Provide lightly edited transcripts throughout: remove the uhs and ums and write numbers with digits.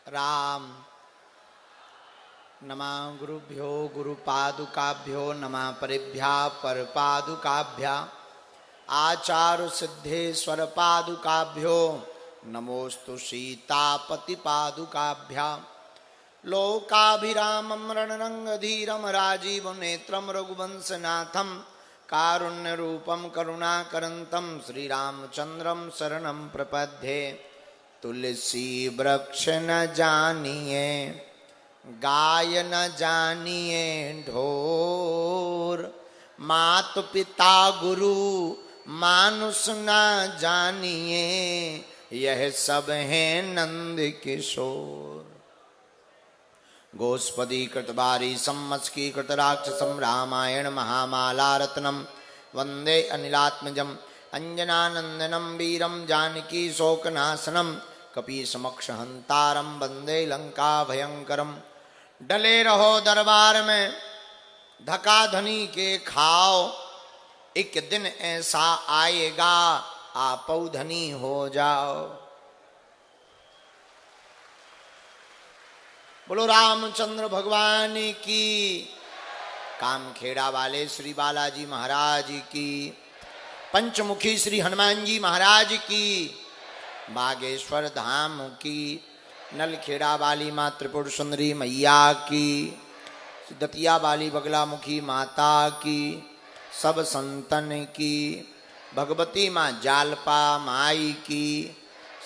राम। नमः गुरुभ्यो गुरुपादुकाभ्यो नमः परेभ्यः परपादुकाभ्यां आचार्य सिद्धेश्वर पादुकाभ्यो नमोस्तु सीतापतिपादुकाभ्यां लोकाभिरामं रणरंगधीरं राजीवनेत्रं रघुवंशनाथं कारुण्यरूपं करुणाकरन्तं श्रीरामचन्द्रं शरणं प्रपद्ये। तुलसी वृक्ष न जानिए गाय न जानिए ढोर, मात पिता गुरु मानुष न जानिए यह सब है नंद किशोर। गोस्पदी कृतवारी सम्मस्की कृतराक्षसं रामायण महामाला रत्नम वंदे अनिलात्मजम अंजनानंदनम वीरम जानकी शोकनाशनम कपीसमक्ष हंतारम वंदे लंका भयंकरम। डले रहो दरबार में धका धनी के खाओ, एक दिन ऐसा आएगा आप धनी हो जाओ। बोलो रामचंद्र भगवान की। कामखेड़ा वाले श्री बालाजी महाराज की। पंचमुखी श्री हनुमान जी महाराज की। बागेश्वर धाम की। नलखेड़ा वाली माँ त्रिपुर सुंदरी मैया की। दतिया वाली बगलामुखी माता की। सब संतन की। भगवती माँ जालपा माई की।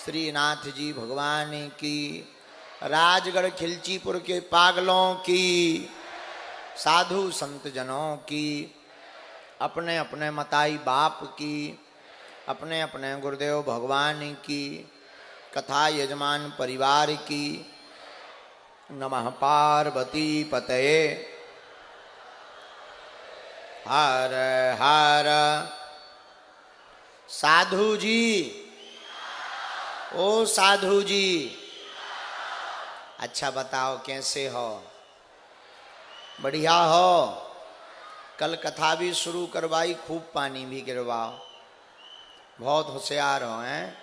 श्रीनाथ जी भगवान की। राजगढ़ खिलचीपुर के पागलों की। साधु संत जनों की। अपने अपने मताई बाप की। अपने अपने गुरुदेव भगवान की। कथा यजमान परिवार की। नमः पार्वती पतये हर हर। साधु जी, ओ साधु जी, अच्छा बताओ कैसे हो? बढ़िया हो? कल कथा भी शुरू करवाई, खूब पानी भी गिरवाओ, बहुत होशियार हो हैं,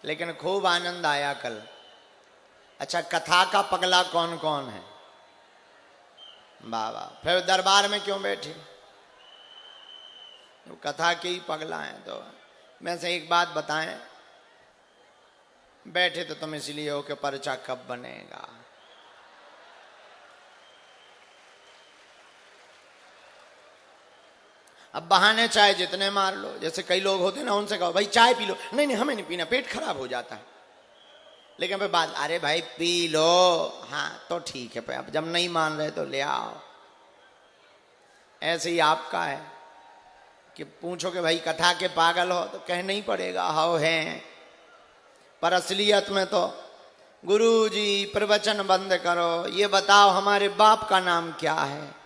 लेकिन खूब आनंद आया कल। अच्छा, कथा का पगला कौन कौन है? बाबा, फिर दरबार में क्यों बैठे? कथा के ही पगला हैं। तो मैं से एक बात बताएं, बैठे तो तुम इसलिए हो कि पर्चा कब बनेगा। अब बहाने चाहे जितने मार लो, जैसे कई लोग होते हैं ना, उनसे कहो भाई चाय पी लो, नहीं नहीं हमें नहीं पीना, पेट खराब हो जाता है। लेकिन फिर बात, अरे भाई पी लो, हाँ तो ठीक है, अब जब नहीं मान रहे तो ले आओ। ऐसे ही आपका है कि पूछो कि भाई कथा के पागल हो, तो कहना ही पड़ेगा हाओ हैं। पर असलियत में तो गुरु जी प्रवचन बंद करो, ये बताओ हमारे बाप का नाम क्या है।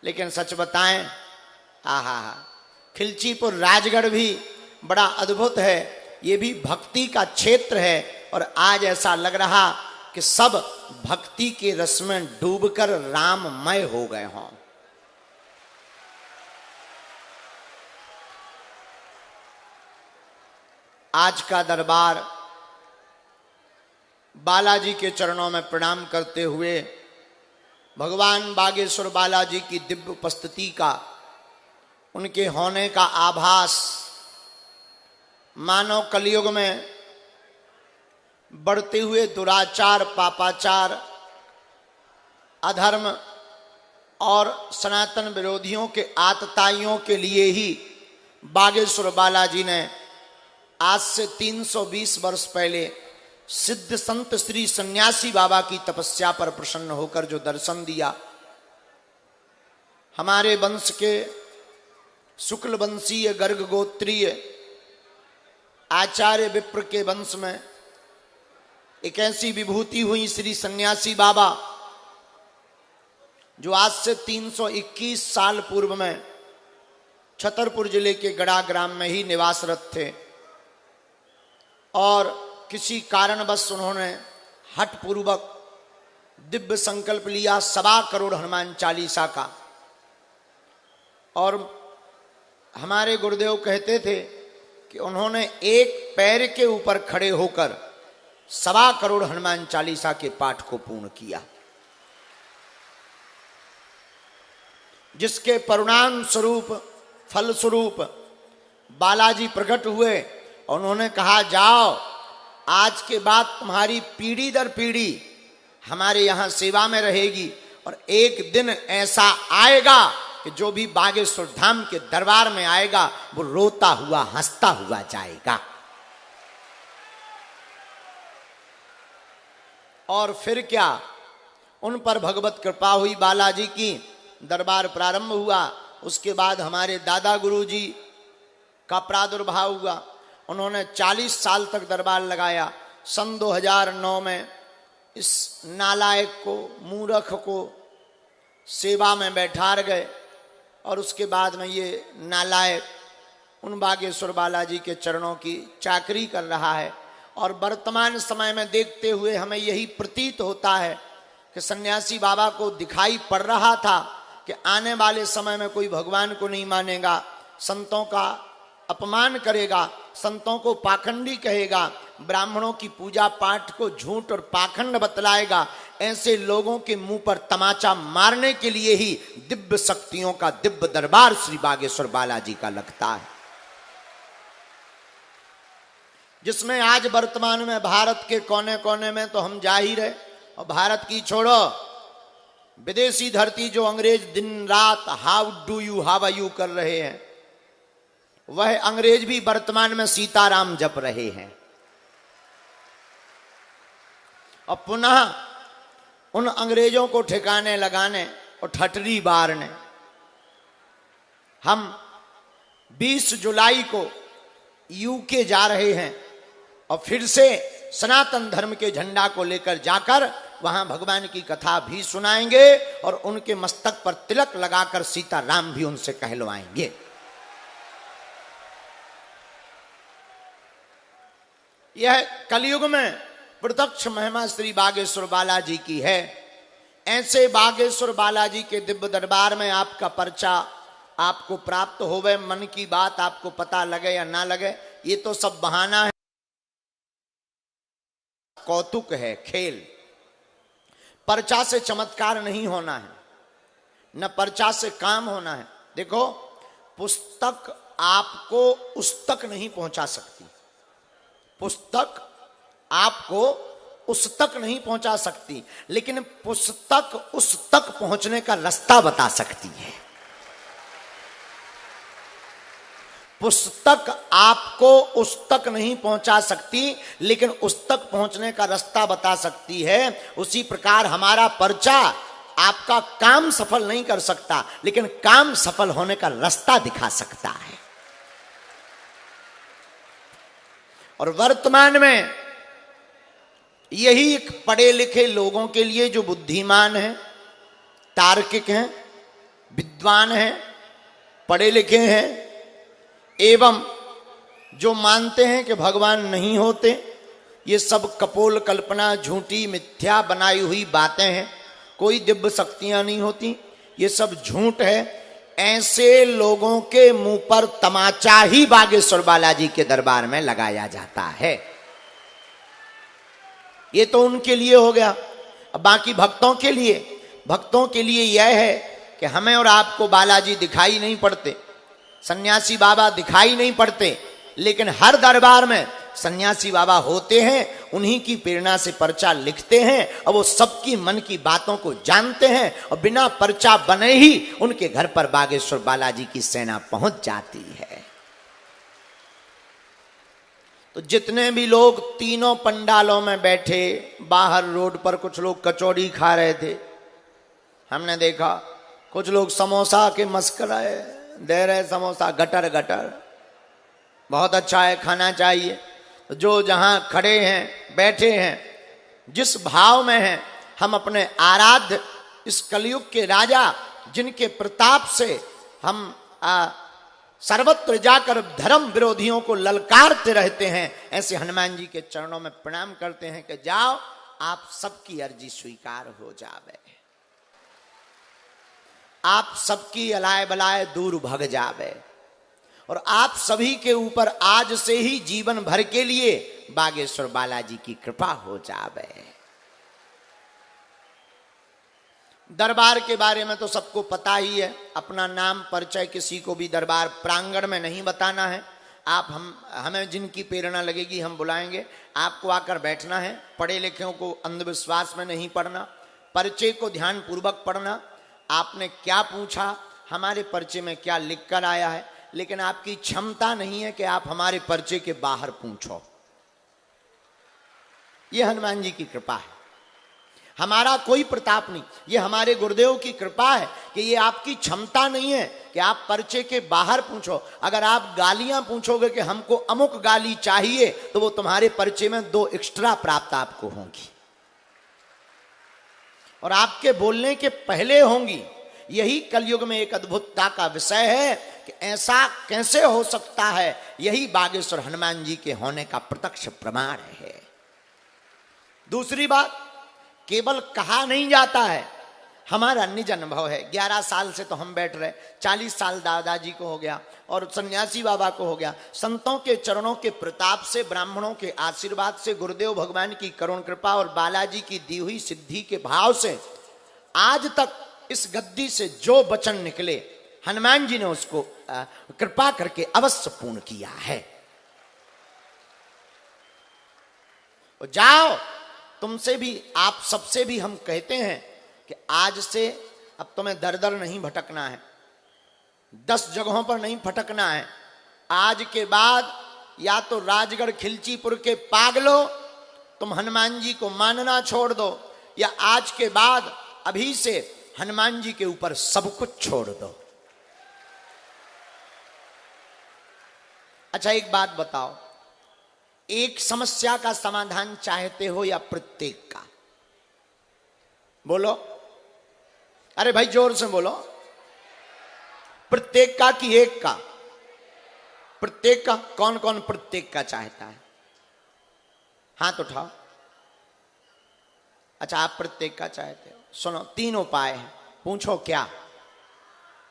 लेकिन सच बताएं, आहा, खिलचीपुर राजगढ़ भी बड़ा अद्भुत है, ये भी भक्ति का क्षेत्र है। और आज ऐसा लग रहा कि सब भक्ति के रस में डूबकर राममय हो गए हों। आज का दरबार बालाजी के चरणों में प्रणाम करते हुए भगवान बागेश्वर बालाजी की दिव्य उपस्थिति का, उनके होने का आभास मानव कलयुग में बढ़ते हुए दुराचार, पापाचार, अधर्म और सनातन विरोधियों के आतताइयों के लिए ही बागेश्वर बालाजी ने आज से 320 वर्ष पहले सिद्ध संत श्री सन्यासी बाबा की तपस्या पर प्रसन्न होकर जो दर्शन दिया। हमारे वंश के शुक्ल वंशीय गर्ग गोत्रीय आचार्य विप्र के वंश में एक ऐसी विभूति हुई श्री सन्यासी बाबा, जो आज से 321 साल पूर्व में छतरपुर जिले के गड़ा ग्राम में ही निवासरत थे। और किसी कारणवश उन्होंने हठपूर्वक दिव्य संकल्प लिया 1.25 करोड़ हनुमान चालीसा का। और हमारे गुरुदेव कहते थे कि उन्होंने एक पैर के ऊपर खड़े होकर 1.25 करोड़ हनुमान चालीसा के पाठ को पूर्ण किया, जिसके परिणाम स्वरूप फल स्वरूप बालाजी प्रकट हुए। उन्होंने कहा, जाओ आज के बाद तुम्हारी पीढ़ी दर पीढ़ी हमारे यहां सेवा में रहेगी, और एक दिन ऐसा आएगा कि जो भी बागेश्वर धाम के दरबार में आएगा वो रोता हुआ हंसता हुआ जाएगा। और फिर क्या, उन पर भगवत कृपा हुई, बालाजी की दरबार प्रारंभ हुआ। उसके बाद हमारे दादा गुरुजी का प्रादुर्भाव हुआ। उन्होंने 40 साल तक दरबार लगाया। सन 2009 में इस नालायक को, मूर्ख को सेवा में बैठा गए, और उसके बाद में ये नालायक उन बागेश्वर बालाजी के चरणों की चाकरी कर रहा है। और वर्तमान समय में देखते हुए हमें यही प्रतीत होता है कि सन्यासी बाबा को दिखाई पड़ रहा था कि आने वाले समय में कोई भगवान को नहीं मानेगा, संतों का अपमान करेगा, संतों को पाखंडी कहेगा, ब्राह्मणों की पूजा पाठ को झूठ और पाखंड बतलाएगा। ऐसे लोगों के मुंह पर तमाचा मारने के लिए ही दिव्य शक्तियों का दिव्य दरबार श्री बागेश्वर बालाजी का लगता है, जिसमें आज वर्तमान में भारत के कोने कोने में तो हम जा ही रहे, और भारत की छोड़ो, विदेशी धरती जो अंग्रेज दिन रात हाउ डू यू कर रहे हैं, वह अंग्रेज भी वर्तमान में सीताराम जप रहे हैं। और पुनः उन अंग्रेजों को ठिकाने लगाने और ठटरी बारने हम 20 जुलाई को यूके जा रहे हैं, और फिर से सनातन धर्म के झंडा को लेकर जाकर वहां भगवान की कथा भी सुनाएंगे, और उनके मस्तक पर तिलक लगाकर सीताराम भी उनसे कहलवाएंगे। यह कलयुग में प्रत्यक्ष महिमा श्री बागेश्वर बालाजी की है। ऐसे बागेश्वर बालाजी के दिव्य दरबार में आपका पर्चा आपको प्राप्त होवे, मन की बात आपको पता लगे या ना लगे, ये तो सब बहाना है, कौतुक है, खेल। पर्चा से चमत्कार नहीं होना है, न पर्चा से काम होना है। देखो, पुस्तक आपको उस तक नहीं पहुंचा सकती, पुस्तक आपको उस तक नहीं पहुंचा सकती, लेकिन पुस्तक उस तक पहुंचने का रास्ता बता सकती है। पुस्तक आपको उस तक नहीं पहुंचा सकती, लेकिन उस तक पहुंचने का रास्ता बता सकती है। उसी प्रकार हमारा पर्चा आपका काम सफल नहीं कर सकता, लेकिन काम सफल होने का रास्ता दिखा सकता है। और वर्तमान में यही एक पढ़े लिखे लोगों के लिए, जो बुद्धिमान हैं, तार्किक हैं, विद्वान हैं, पढ़े लिखे हैं, एवं जो मानते हैं कि भगवान नहीं होते, ये सब कपोल कल्पना, झूठी मिथ्या बनाई हुई बातें हैं, कोई दिव्य शक्तियां नहीं होती, ये सब झूठ है। ऐसे लोगों के मुंह पर तमाचा ही बागेश्वर बालाजी के दरबार में लगाया जाता है। ये तो उनके लिए हो गया। अब बाकी भक्तों के लिए यह है कि हमें और आपको बालाजी दिखाई नहीं पड़ते, सन्यासी बाबा दिखाई नहीं पड़ते, लेकिन हर दरबार में सन्यासी बाबा होते हैं, उन्हीं की प्रेरणा से पर्चा लिखते हैं, और वो सबकी मन की बातों को जानते हैं, और बिना पर्चा बने ही उनके घर पर बागेश्वर बालाजी की सेना पहुंच जाती है। तो जितने भी लोग तीनों पंडालों में बैठे, बाहर रोड पर कुछ लोग कचौड़ी खा रहे थे, हमने देखा, कुछ लोग समोसा के मस्कराए दे रहे, समोसा गटर गटर, बहुत अच्छा है, खाना चाहिए। जो जहां खड़े हैं, बैठे हैं, जिस भाव में हैं, हम अपने आराध्य इस कलयुग के राजा, जिनके प्रताप से हम सर्वत्र जाकर धर्म विरोधियों को ललकारते रहते हैं, ऐसे हनुमान जी के चरणों में प्रणाम करते हैं कि जाओ, आप सबकी अर्जी स्वीकार हो जावे, आप सबकी अलाय बलाय दूर भग जावे, और आप सभी के ऊपर आज से ही जीवन भर के लिए बागेश्वर बालाजी की कृपा हो जावे। दरबार के बारे में तो सबको पता ही है, अपना नाम परिचय किसी को भी दरबार प्रांगण में नहीं बताना है। आप हमें जिनकी प्रेरणा लगेगी हम बुलाएंगे, आपको आकर बैठना है। पढ़े लिखे को अंधविश्वास में नहीं पढ़ना, परिचय को ध्यान पूर्वक पढ़ना। आपने क्या पूछा, हमारे परिचय में क्या लिख कर आया है, लेकिन आपकी क्षमता नहीं है कि आप हमारे परिचय के बाहर पूछो। यह हनुमान जी की कृपा है, हमारा कोई प्रताप नहीं। ये हमारे गुरुदेव की कृपा है कि ये आपकी क्षमता नहीं है कि आप परिचय के बाहर पूछो। अगर आप गालियां पूछोगे कि हमको अमुक गाली चाहिए, तो वो तुम्हारे परिचय में 2 एक्स्ट्रा प्राप्त आपको होंगी और आपके बोलने के पहले होंगी। यही कलयुग में एक अद्भुतता का विषय है कि ऐसा कैसे हो सकता है। यही बागेश्वर हनुमान जी के होने का प्रत्यक्ष प्रमाण है। दूसरी बात, केवल कहा नहीं जाता है, हमारा निज अनुभव है। 11 साल से तो हम बैठ रहे, 40 साल दादाजी को हो गया और सन्यासी बाबा को हो गया। संतों के चरणों के प्रताप से, ब्राह्मणों के आशीर्वाद से, गुरुदेव भगवान की करुण कृपा और बालाजी की दी हुई सिद्धि के भाव से आज तक इस गद्दी से जो वचन निकले, हनुमान जी ने उसको कृपा करके अवश्य पूर्ण किया है। और जाओ, तुमसे भी, आप सबसे भी हम कहते हैं कि आज से अब तुम्हें दर दर नहीं भटकना है, 10 जगहों पर नहीं भटकना है। आज के बाद या तो राजगढ़ खिलचीपुर के पागलो तुम हनुमान जी को मानना छोड़ दो, या आज के बाद अभी से हनुमान जी के ऊपर सब कुछ छोड़ दो। अच्छा, एक बात बताओ, एक समस्या का समाधान चाहते हो या प्रत्येक का? बोलो, अरे भाई जोर से बोलो। प्रत्येक का कि एक का? प्रत्येक का। कौन कौन प्रत्येक का चाहता है? हाथ उठाओ। अच्छा, आप प्रत्येक का चाहते हो। सुनो, 3 उपाय हैं, पूछो क्या?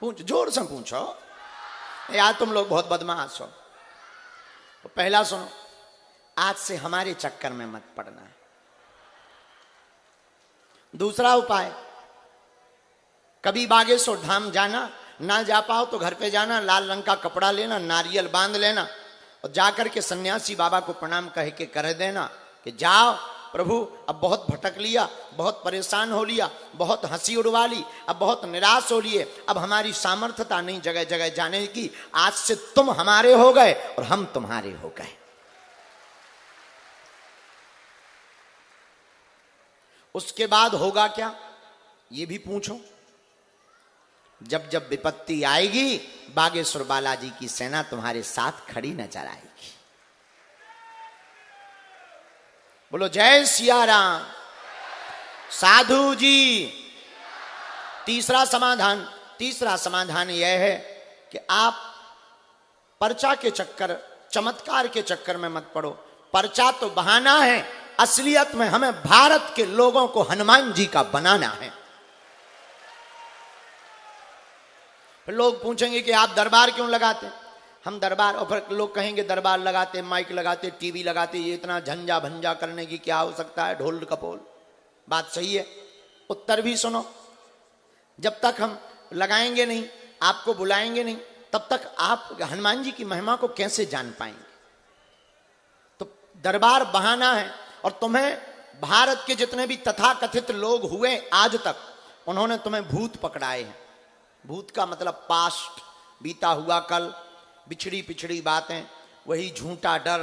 पूछ, जोर से पूछो यार, तुम लोग बहुत बदमाश हो। तो पहला सुनो, आज से हमारे चक्कर में मत पड़ना है। दूसरा उपाय, कभी बागेश्वर धाम जाना, ना जा पाओ तो घर पे जाना, लाल रंग का कपड़ा लेना, नारियल बांध लेना और जाकर के सन्यासी बाबा को प्रणाम कह के कह देना कि जाओ प्रभु, अब बहुत भटक लिया, बहुत परेशान हो लिया, बहुत हंसी उड़वा ली, अब बहुत निराश हो लिए, अब हमारी सामर्थ्यता नहीं जगह जगह जाने की। आज से तुम हमारे हो गए और हम तुम्हारे हो गए। उसके बाद होगा क्या, ये भी पूछो। जब जब विपत्ति आएगी, बागेश्वर बालाजी की सेना तुम्हारे साथ खड़ी नजर आएगी। बोलो जय सिया राम। साधु जी, तीसरा समाधान यह है कि आप पर्चा के चक्कर, चमत्कार के चक्कर में मत पड़ो। पर्चा तो बहाना है, असलियत में हमें भारत के लोगों को हनुमान जी का बनाना है। फिर लोग पूछेंगे कि आप दरबार क्यों लगाते? हम दरबार, और फिर लोग कहेंगे दरबार लगाते, माइक लगाते, टीवी लगाते, ये इतना झंझा भंजा करने की क्या आवश्यकता है, ढोल कपोल। बात सही है। उत्तर भी सुनो, जब तक हम लगाएंगे नहीं, आपको बुलाएंगे नहीं, तब तक आप हनुमान जी की महिमा को कैसे जान पाएंगे? तो दरबार बहाना है। और तुम्हें, भारत के जितने भी तथाकथित लोग हुए आज तक, उन्होंने तुम्हें भूत पकड़ाए हैं। भूत का मतलब पास्ट, बीता हुआ कल, बिछड़ी पिछड़ी बातें, वही झूठा डर,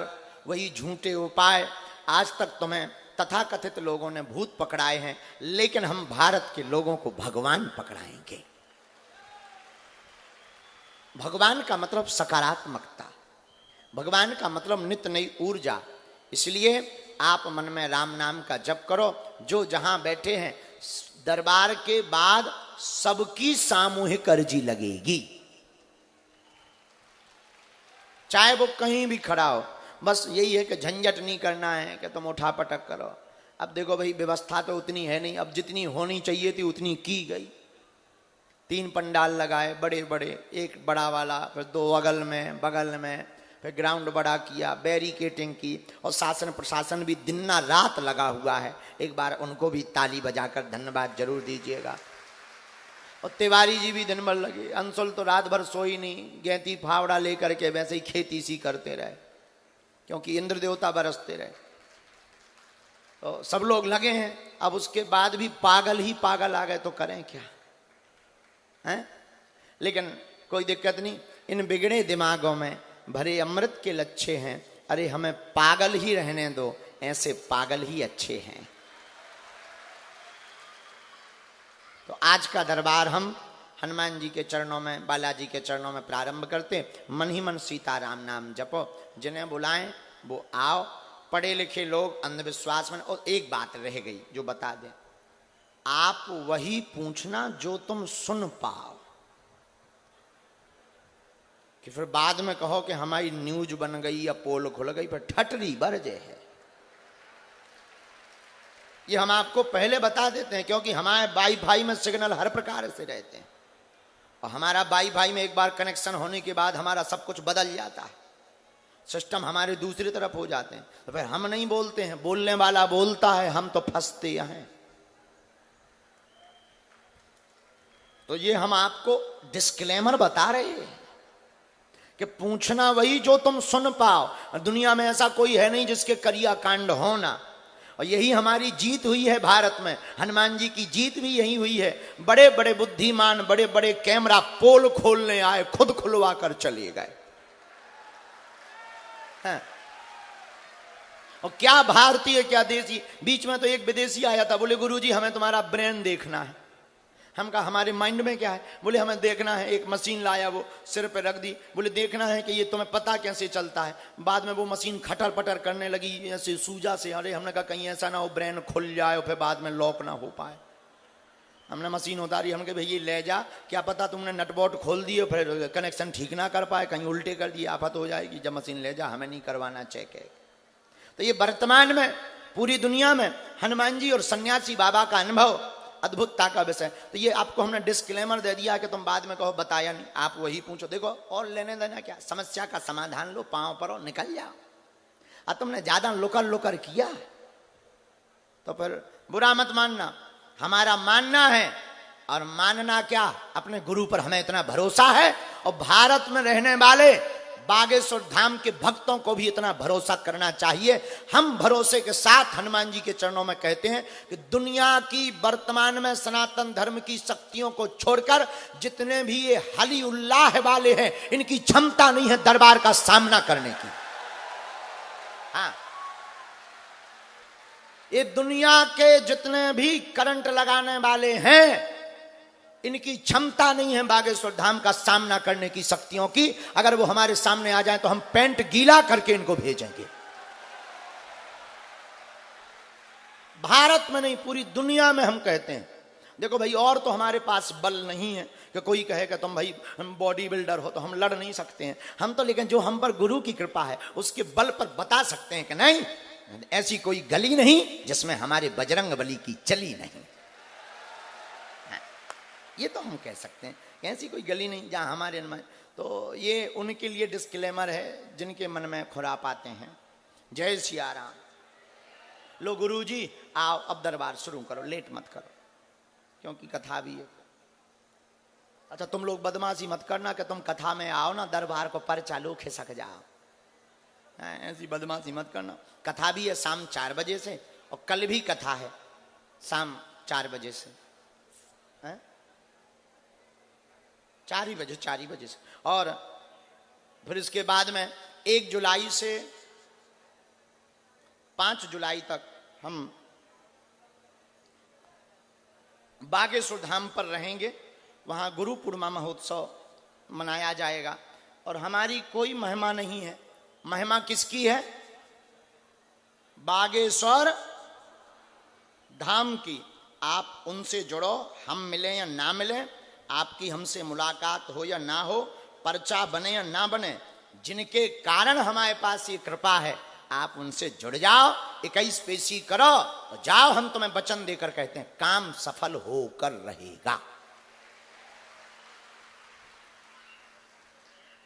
वही झूठे उपाय। आज तक तुम्हें तथाकथित लोगों ने भूत पकड़ाए हैं, लेकिन हम भारत के लोगों को भगवान पकड़ाएंगे। भगवान का मतलब सकारात्मकता, भगवान का मतलब नित्य नई ऊर्जा। इसलिए आप मन में राम नाम का जप करो। जो जहां बैठे हैं, दरबार के बाद सबकी सामूहिक अर्जी लगेगी, चाहे वो कहीं भी खड़ा हो। बस यही है कि झंझट नहीं करना है कि तुम उठा पटक करो। अब देखो भाई, व्यवस्था तो उतनी है नहीं, अब जितनी होनी चाहिए थी उतनी की गई। 3 पंडाल लगाए बड़े बड़े, एक बड़ा वाला, फिर 2 बगल में, फिर ग्राउंड बड़ा किया, बैरिकेटिंग की, और शासन प्रशासन भी दिन ना रात लगा हुआ है। एक बार उनको भी ताली बजाकर धन्यवाद जरूर दीजिएगा। और तिवारी जी भी दिन भर लगे, अंशुल तो रात भर सोई नहीं, गैती फावड़ा लेकर के वैसे ही खेती सी करते रहे, क्योंकि इंद्र देवता बरसते रहे। तो सब लोग लगे हैं। अब उसके बाद भी पागल ही पागल आ गए तो करें क्या हैं? लेकिन कोई दिक्कत नहीं, इन बिगड़े दिमागों में भरे अमृत के लच्छे हैं। अरे हमें पागल ही रहने दो, ऐसे पागल ही अच्छे हैं। तो आज का दरबार हम हनुमान जी के चरणों में, बालाजी के चरणों में प्रारंभ करते। मन ही मन सीताराम नाम जपो, जिन्हें बुलाएं वो आओ। पढ़े लिखे लोग अंधविश्वास में। और एक बात रह गई जो बता दें, आप वही पूछना जो तुम सुन पाओ, कि फिर बाद में कहो कि हमारी न्यूज बन गई या पोल खुल गई, पर ठटरी बरजे है। ये हम आपको पहले बता देते हैं, क्योंकि हमारे वाईफाई में सिग्नल हर प्रकार से रहते हैं, और हमारा वाईफाई में एक बार कनेक्शन होने के बाद हमारा सब कुछ बदल जाता है, सिस्टम हमारे दूसरी तरफ हो जाते हैं। तो फिर हम नहीं बोलते हैं, बोलने वाला बोलता है, हम तो फंसते हैं। तो ये हम आपको डिस्क्लेमर बता रहे हैं कि पूछना वही जो तुम सुन पाओ। दुनिया में ऐसा कोई है नहीं जिसके करिया कांड होना, और यही हमारी जीत हुई है भारत में। हनुमान जी की जीत भी यही हुई है। बड़े बड़े बुद्धिमान, बड़े बड़े कैमरा पोल खोलने आए, खुद खुलवा कर चले गए। हाँ। और क्या भारतीय क्या देसी। बीच में तो एक विदेशी आया था, बोले गुरुजी हमें तुम्हारा ब्रेन देखना है। हम कहा हमारे माइंड में क्या है? बोले हमें देखना है। एक मशीन लाया, वो सिर पे रख दी, बोले देखना है कि ये तुम्हें पता कैसे चलता है। बाद में वो मशीन खटर पटर करने लगी ऐसे सूजा से। अरे हमने कहा कहीं ऐसा ना हो ब्रेन खुल जाए और फिर बाद में लॉक ना हो पाए। हमने मशीन उतारी, हम कहे भैया ले जा, क्या पता तुमने नटबोल्ट खोल दिए फिर कनेक्शन ठीक ना कर पाए, कहीं उल्टे कर दिए, आफत हो जाएगी। जब मशीन ले जा, हमें नहीं करवाना चेक है। तो ये वर्तमान में पूरी दुनिया में हनुमान जी और सन्यासी बाबा का अनुभव अद्भुतता का विषय। तो ये आपको हमने डिस्क्लेमर दे दिया कि तुम बाद में कहो बताया नहीं, आप वही पूछो। देखो और लेने देना क्या, समस्या का समाधान लो, पांव परो, निकल जाओ। और तुमने ज्यादा लुकर लुकर किया तो फिर बुरा मत मानना। हमारा मानना है, और मानना क्या, अपने गुरु पर हमें इतना भरोसा है, और भारत में रहने वाले बागेश्वर धाम के भक्तों को भी इतना भरोसा करना चाहिए। हम भरोसे के साथ हनुमान जी के चरणों में कहते हैं कि दुनिया की वर्तमान में सनातन धर्म की शक्तियों को छोड़कर जितने भी ये हली उल्लाह वाले हैं, इनकी क्षमता नहीं है दरबार का सामना करने की। हाँ, ये दुनिया के जितने भी करंट लगाने वाले हैं, इनकी क्षमता नहीं है बागेश्वर धाम का सामना करने की शक्तियों की। अगर वो हमारे सामने आ जाए तो हम पेंट गीला करके इनको भेजेंगे। भारत में नहीं, पूरी दुनिया में हम कहते हैं। देखो भाई, और तो हमारे पास बल नहीं है कि कोई कहे कि तुम भाई बॉडी बिल्डर हो तो हम लड़ नहीं सकते हैं। हम तो लेकिन जो हम पर गुरु की कृपा है उसके बल पर बता सकते हैं कि नहीं, ऐसी कोई गली नहीं जिसमें हमारे बजरंग बली की चली नहीं। ये तो हम कह सकते हैं, ऐसी कोई गली नहीं जहां हमारे मन। तो ये उनके लिए डिस्क्लेमर है जिनके मन में खुरापाते हैं। जय सिया राम। लो गुरु जी आओ, अब दरबार शुरू करो, लेट मत करो, क्योंकि कथा भी है। अच्छा तुम लोग बदमाशी मत करना कि तुम कथा में आओ ना, दरबार को पर चालू खिसक जाओ। ऐसी बदमाशी मत करना। कथा भी है शाम 4 बजे से, और कल भी कथा है शाम 4 बजे से। 4 ही बजे से। और फिर इसके बाद में 1 जुलाई से 5 जुलाई तक हम बागेश्वर धाम पर रहेंगे। वहाँ गुरु पूर्णिमा महोत्सव मनाया जाएगा। और हमारी कोई महिमा नहीं है, महिमा किसकी है? बागेश्वर धाम की। आप उनसे जुड़ो, हम मिले या ना मिले, आपकी हमसे मुलाकात हो या ना हो, पर्चा बने या ना बने, जिनके कारण हमारे पास ये कृपा है, आप उनसे जुड़ जाओ, 21 पेशी करो और जाओ। हम तुम्हें वचन देकर कहते हैं काम सफल होकर रहेगा।